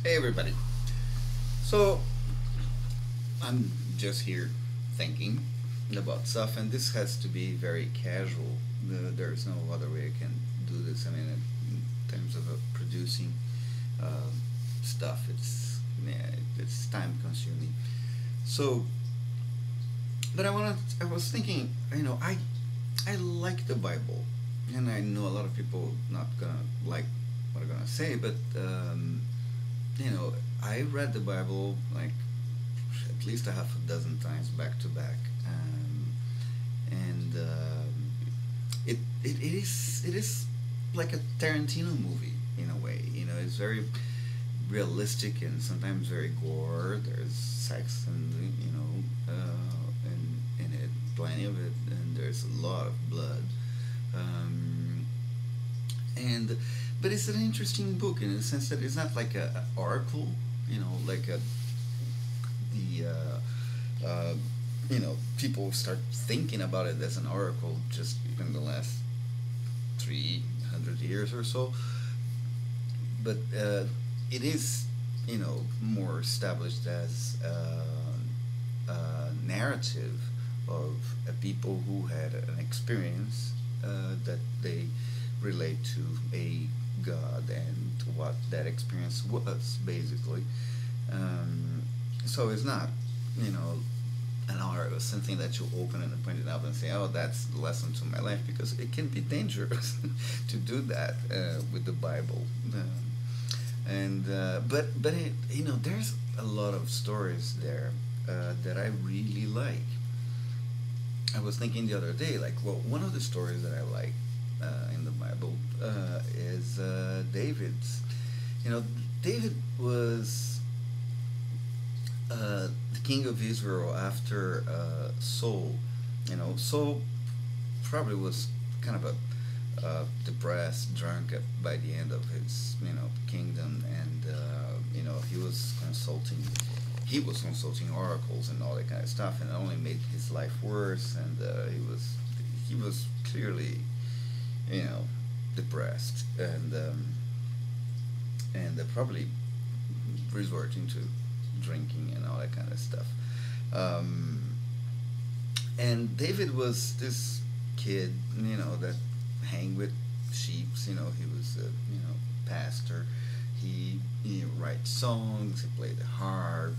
Hey everybody. So I'm just here thinking about stuff, and this has to be very casual. There's no other way I can do this. I mean, in terms of producing uh, stuff, it's time consuming. So, but I was thinking, I like the Bible, and I know a lot of people not gonna like what I'm gonna say, but you know, I read the Bible like at least a half a dozen times back to back, and it is like a Tarantino movie in a way. You know, it's very realistic and sometimes very gore. There's sex and in it, plenty of it, and there's a lot of blood. Um, and but it's an interesting book in the sense that it's not like a oracle, like the people start thinking about it as an oracle just in the last 300 years or so. But it is, more established as a narrative of a people who had an experience that they relate to a god and what that experience was, basically. Um, so it's not, you know, an hour or something that you open and point it up and say, "Oh, that's the lesson to my life," because it can be dangerous to do that with the Bible. There's a lot of stories there that I really like. I was thinking the other day, like, well, one of the stories that I like in the Bible is David's. You know, David was the king of Israel after Saul. Saul probably was kind of a depressed, drunk by the end of his kingdom, and he was consulting. He was consulting oracles and all that kind of stuff, and it only made his life worse. And he was clearly, you know, depressed, and probably resorting to drinking and all that kind of stuff. Um, and David was this kid, that hang with sheeps. He was a pastor. He writes songs. He played the harp,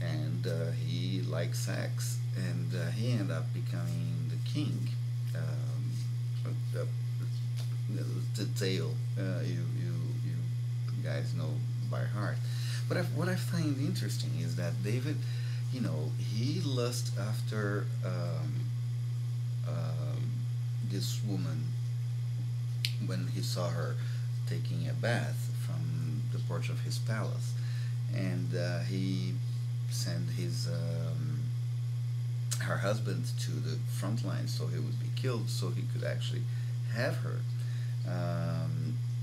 and he liked sex, and he ended up becoming the king. The, the tale you guys know by heart. But what I find interesting is that David, he lust after this woman when he saw her taking a bath from the porch of his palace, and he sent his her husband to the front line so he would be killed so he could actually have her.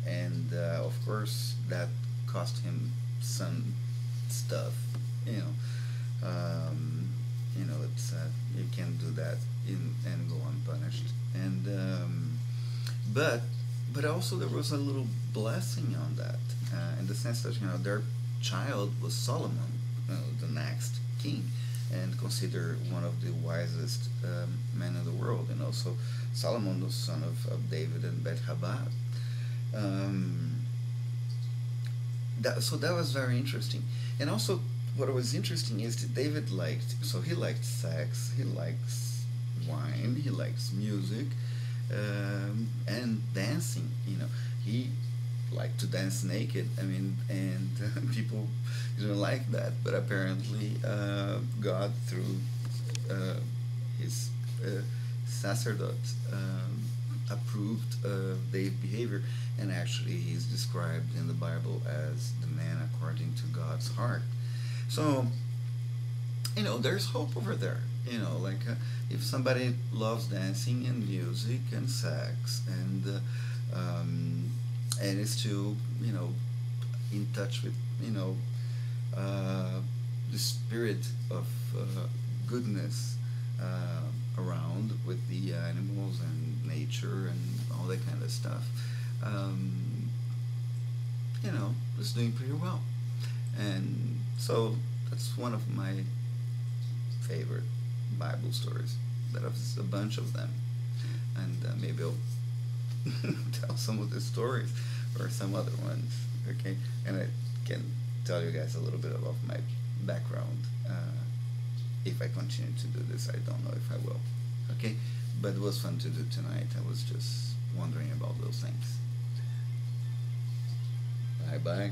And of course, that cost him some stuff. You know, it's you can't do that and go unpunished. And but but also there was a little blessing on that, in the sense that their child was Solomon, the next king, and considered one of the wisest men in the world. So Solomon was son of David and Bathsheba. Um, so that was very interesting. And also, what was interesting is that David he liked sex, he likes wine, he likes music, and dancing. He liked to dance naked. I mean, and people didn't like that, but apparently God, through his sacerdote, approved Dave's behavior, and actually he's described in the Bible as the man according to God's heart. So, there's hope over there. If somebody loves dancing and music and sex, and is still, in touch with, the spirit of goodness around with the animals and nature and all that kind of stuff. Um, is doing pretty well. And so that's one of my favorite Bible stories. There's a bunch of them, and maybe I'll tell some of the stories or some other ones. Okay, and I can tell you guys a little bit about my background. If I continue to do this, I don't know if I will. Okay, but it was fun to do tonight. I was just wondering about those things. Bye bye.